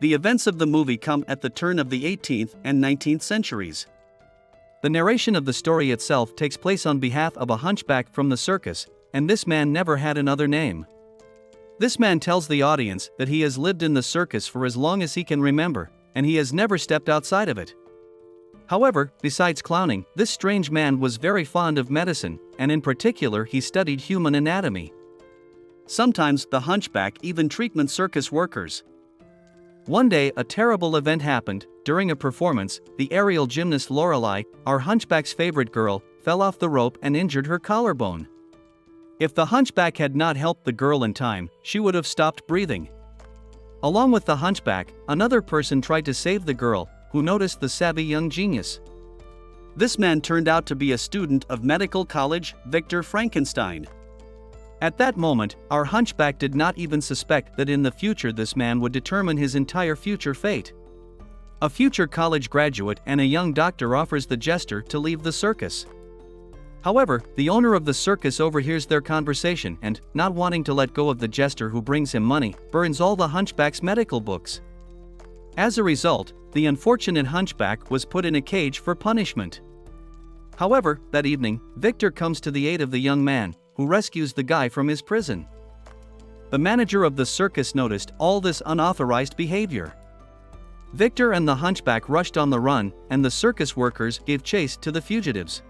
The events of the movie come at the turn of the 18th and 19th centuries. The narration of the story itself takes place on behalf of a hunchback from the circus, and this man never had another name. This man tells the audience that he has lived in the circus for as long as he can remember, and he has never stepped outside of it. However, besides clowning, this strange man was very fond of medicine, and in particular he studied human anatomy. Sometimes the hunchback even treated circus workers. One day a terrible event happened. During a performance, the aerial gymnast Lorelei, our hunchback's favorite girl, fell off the rope and injured her collarbone. If the hunchback had not helped the girl in time, she would have stopped breathing. Along with the hunchback, another person tried to save the girl, who noticed the savvy young genius. This man turned out to be a student of medical college, Victor Frankenstein. At that moment, our hunchback did not even suspect that in the future this man would determine his entire future fate. A future college graduate and a young doctor offers the jester to leave the circus. However, the owner of the circus overhears their conversation and, not wanting to let go of the jester who brings him money, burns all the hunchback's medical books. As a result, the unfortunate hunchback was put in a cage for punishment. However, that evening, Victor comes to the aid of the young man, who rescues the guy from his prison. The manager of the circus noticed all this unauthorized behavior. Victor and the hunchback rushed on the run, and the circus workers gave chase to the fugitives.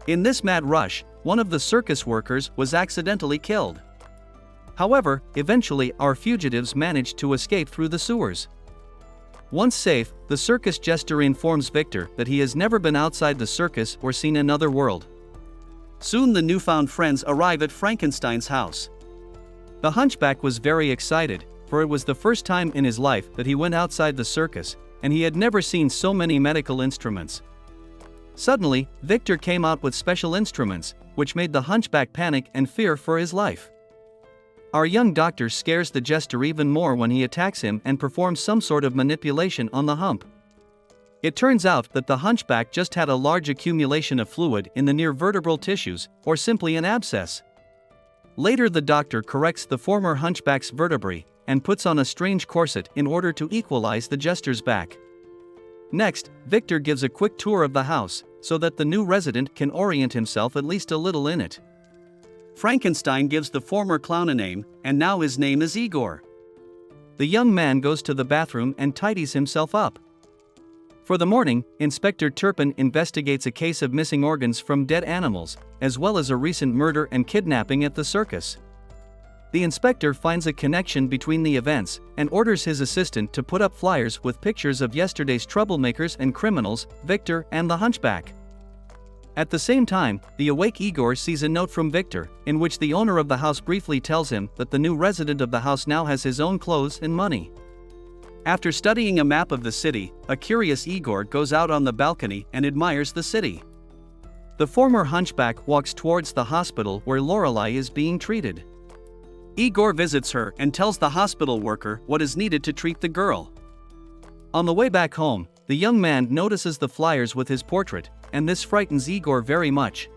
In this mad rush, one of the circus workers was accidentally killed. However, eventually our fugitives managed to escape through the sewers. Once safe, the circus jester informs Victor that he has never been outside the circus or seen another world. Soon the newfound friends arrive at Frankenstein's house. The hunchback was very excited, for it was the first time in his life that he went outside the circus, and he had never seen so many medical instruments. Suddenly, Victor came out with special instruments, which made the hunchback panic and fear for his life. Our young doctor scares the jester even more when he attacks him and performs some sort of manipulation on the hump. It turns out that the hunchback just had a large accumulation of fluid in the near vertebral tissues, or simply an abscess. Later the doctor corrects the former hunchback's vertebrae, and puts on a strange corset in order to equalize the jester's back. Next, Victor gives a quick tour of the house, so that the new resident can orient himself at least a little in it. Frankenstein gives the former clown a name, and now his name is Igor. The young man goes to the bathroom and tidies himself up. For the morning, Inspector Turpin investigates a case of missing organs from dead animals, as well as a recent murder and kidnapping at the circus. The inspector finds a connection between the events, and orders his assistant to put up flyers with pictures of yesterday's troublemakers and criminals, Victor and the hunchback. At the same time, the awake Igor sees a note from Victor, in which the owner of the house briefly tells him that the new resident of the house now has his own clothes and money. After studying a map of the city, a curious Igor goes out on the balcony and admires the city. The former hunchback walks towards the hospital where Lorelei is being treated. Igor visits her and tells the hospital worker what is needed to treat the girl. On the way back home, the young man notices the flyers with his portrait, and this frightens Igor very much.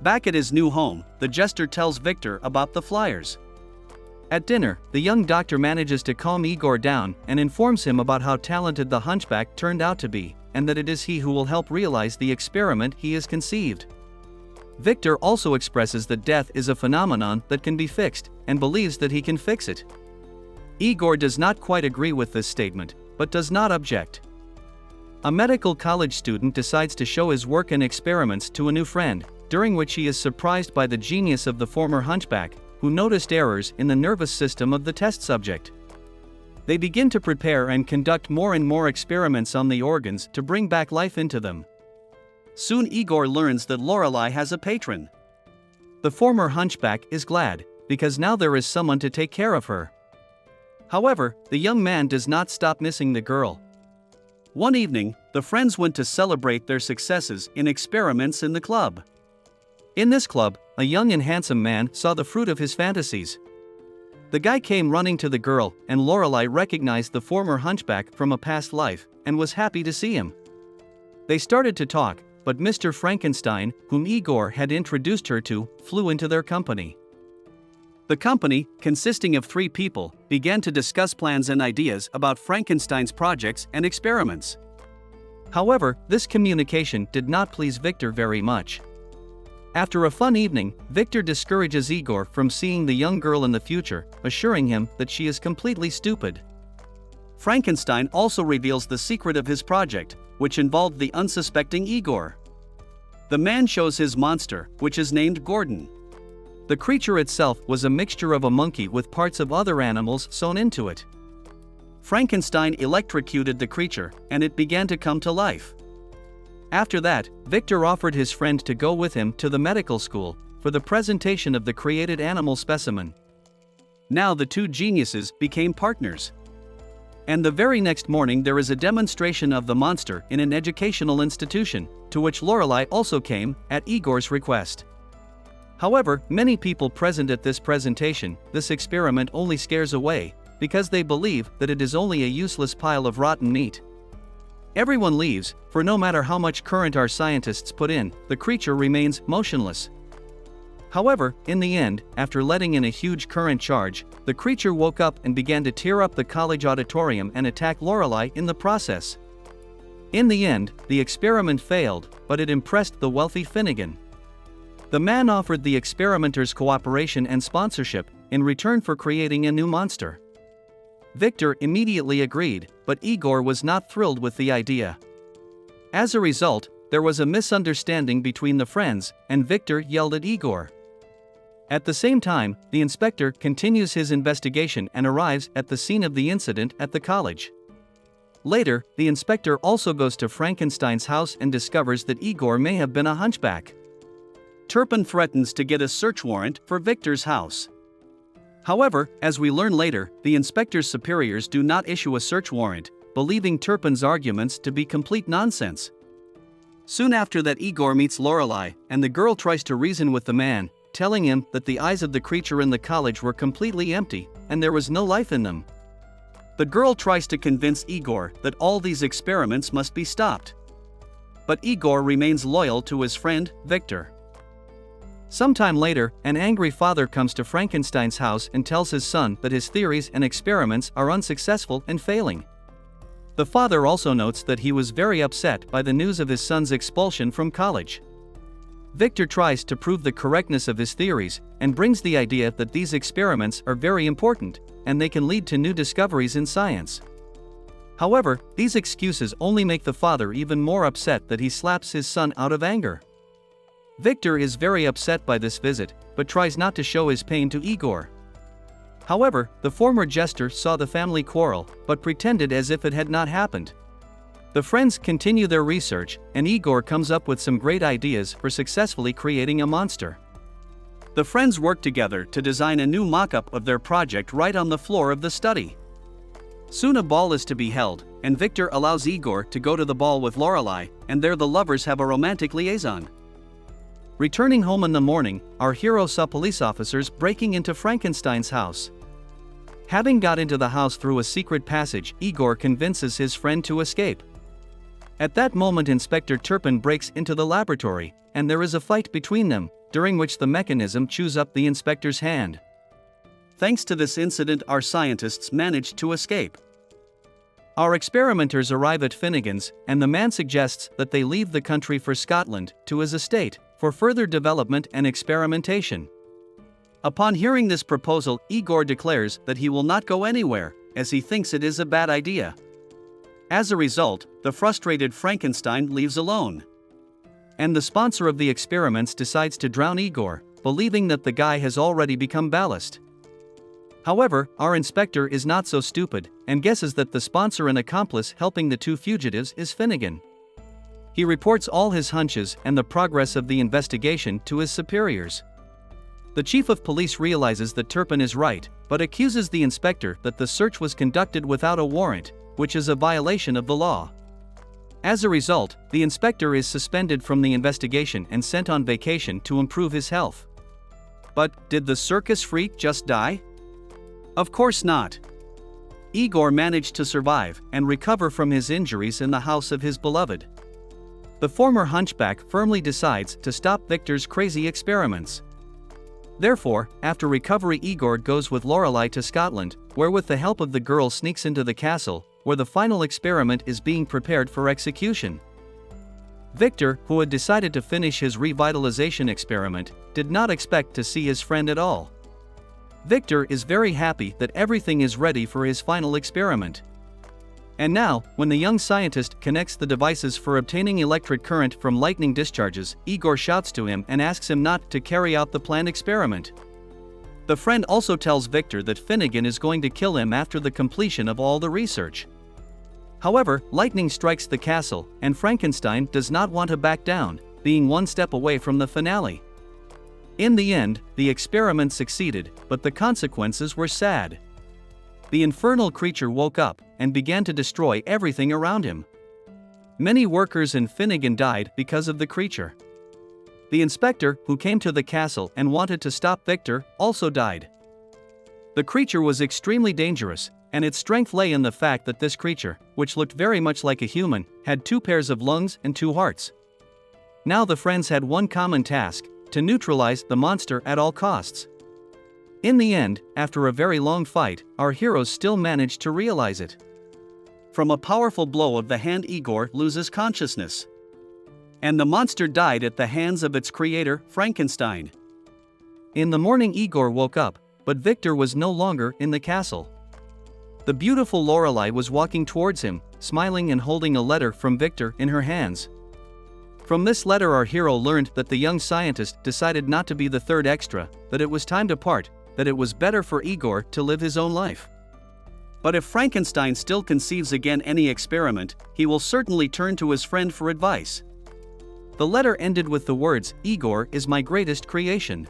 Back at his new home, the jester tells Victor about the flyers. At dinner, the young doctor manages to calm Igor down and informs him about how talented the hunchback turned out to be, and that it is he who will help realize the experiment he has conceived. Victor also expresses that death is a phenomenon that can be fixed, and believes that he can fix it. Igor does not quite agree with this statement, but does not object. A medical college student decides to show his work and experiments to a new friend, during which he is surprised by the genius of the former hunchback, who noticed errors in the nervous system of the test subject. They begin to prepare and conduct more and more experiments on the organs to bring back life into them. Soon Igor learns that Lorelei has a patron. The former hunchback is glad, because now there is someone to take care of her. However, the young man does not stop missing the girl. One evening, the friends went to celebrate their successes in experiments in the club. In this club, a young and handsome man saw the fruit of his fantasies. The guy came running to the girl, and Lorelei recognized the former hunchback from a past life, and was happy to see him. They started to talk, but Mr. Frankenstein, whom Igor had introduced her to, flew into their company. The company, consisting of 3 people, began to discuss plans and ideas about Frankenstein's projects and experiments. However, this communication did not please Victor very much. After a fun evening, Victor discourages Igor from seeing the young girl in the future, assuring him that she is completely stupid. Frankenstein also reveals the secret of his project, which involved the unsuspecting Igor. The man shows his monster, which is named Gordon. The creature itself was a mixture of a monkey with parts of other animals sewn into it. Frankenstein electrocuted the creature, and it began to come to life. After that, Victor offered his friend to go with him to the medical school for the presentation of the created animal specimen. Now the 2 geniuses became partners. And the very next morning there is a demonstration of the monster in an educational institution, to which Lorelei also came, at Igor's request. However, many people present at this presentation, this experiment only scares away, because they believe that it is only a useless pile of rotten meat. Everyone leaves, for no matter how much current our scientists put in, the creature remains motionless. However, in the end, after letting in a huge current charge, the creature woke up and began to tear up the college auditorium and attack Lorelei in the process. In the end, the experiment failed, but it impressed the wealthy Finnegan. The man offered the experimenters cooperation and sponsorship in return for creating a new monster. Victor immediately agreed, but Igor was not thrilled with the idea. As a result, there was a misunderstanding between the friends, and Victor yelled at Igor. At the same time, the inspector continues his investigation and arrives at the scene of the incident at the college. Later, the inspector also goes to Frankenstein's house and discovers that Igor may have been a hunchback. Turpin threatens to get a search warrant for Victor's house. However, as we learn later, the inspector's superiors do not issue a search warrant, believing Turpin's arguments to be complete nonsense. Soon after that, Igor meets Lorelei, and the girl tries to reason with the man, telling him that the eyes of the creature in the college were completely empty, and there was no life in them. The girl tries to convince Igor that all these experiments must be stopped. But Igor remains loyal to his friend, Victor. Sometime later, an angry father comes to Frankenstein's house and tells his son that his theories and experiments are unsuccessful and failing. The father also notes that he was very upset by the news of his son's expulsion from college. Victor tries to prove the correctness of his theories and brings the idea that these experiments are very important and they can lead to new discoveries in science. However, these excuses only make the father even more upset that he slaps his son out of anger. Victor is very upset by this visit, but tries not to show his pain to Igor. However, the former jester saw the family quarrel, but pretended as if it had not happened. The friends continue their research, and Igor comes up with some great ideas for successfully creating a monster. The friends work together to design a new mock-up of their project right on the floor of the study. Soon a ball is to be held, and Victor allows Igor to go to the ball with Lorelei, and there the lovers have a romantic liaison. Returning home in the morning, our hero saw police officers breaking into Frankenstein's house. Having got into the house through a secret passage, Igor convinces his friend to escape. At that moment, Inspector Turpin breaks into the laboratory, and there is a fight between them, during which the mechanism chews up the inspector's hand. Thanks to this incident, our scientists managed to escape. Our experimenters arrive at Finnegan's, and the man suggests that they leave the country for Scotland, to his estate, for further development and experimentation. Upon hearing this proposal, Igor declares that he will not go anywhere, as he thinks it is a bad idea. As a result, the frustrated Frankenstein leaves alone. And the sponsor of the experiments decides to drown Igor, believing that the guy has already become ballast. However, our inspector is not so stupid, and guesses that the sponsor and accomplice helping the 2 fugitives is Finnegan. He reports all his hunches and the progress of the investigation to his superiors. The chief of police realizes that Turpin is right, but accuses the inspector that the search was conducted without a warrant, which is a violation of the law. As a result, the inspector is suspended from the investigation and sent on vacation to improve his health. But did the circus freak just die? Of course not. Igor managed to survive and recover from his injuries in the house of his beloved. The former hunchback firmly decides to stop Victor's crazy experiments. Therefore, after recovery, Igor goes with Lorelei to Scotland, where with the help of the girl sneaks into the castle, where the final experiment is being prepared for execution. Victor, who had decided to finish his revitalization experiment, did not expect to see his friend at all. Victor is very happy that everything is ready for his final experiment. And now, when the young scientist connects the devices for obtaining electric current from lightning discharges, Igor shouts to him and asks him not to carry out the planned experiment. The friend also tells Victor that Finnegan is going to kill him after the completion of all the research. However, lightning strikes the castle, and Frankenstein does not want to back down, being one step away from the finale. In the end, the experiment succeeded, but the consequences were sad. The infernal creature woke up and began to destroy everything around him. Many workers and Finnegan died because of the creature. The inspector, who came to the castle and wanted to stop Victor, also died. The creature was extremely dangerous, and its strength lay in the fact that this creature, which looked very much like a human, had 2 pairs of lungs and 2 hearts. Now the friends had one common task: to neutralize the monster at all costs. In the end, after a very long fight, our heroes still managed to realize it. From a powerful blow of the hand, Igor loses consciousness. And the monster died at the hands of its creator, Frankenstein. In the morning, Igor woke up, but Victor was no longer in the castle. The beautiful Lorelei was walking towards him, smiling and holding a letter from Victor in her hands. From this letter, our hero learned that the young scientist decided not to be the third extra, that it was time to part, that it was better for Igor to live his own life. But if Frankenstein still conceives again any experiment, he will certainly turn to his friend for advice. The letter ended with the words, "Igor is my greatest creation."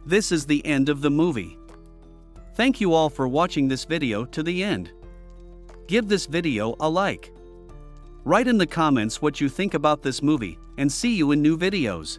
This is the end of the movie. Thank you all for watching this video to the end. Give this video a like. Write in the comments what you think about this movie, and see you in new videos.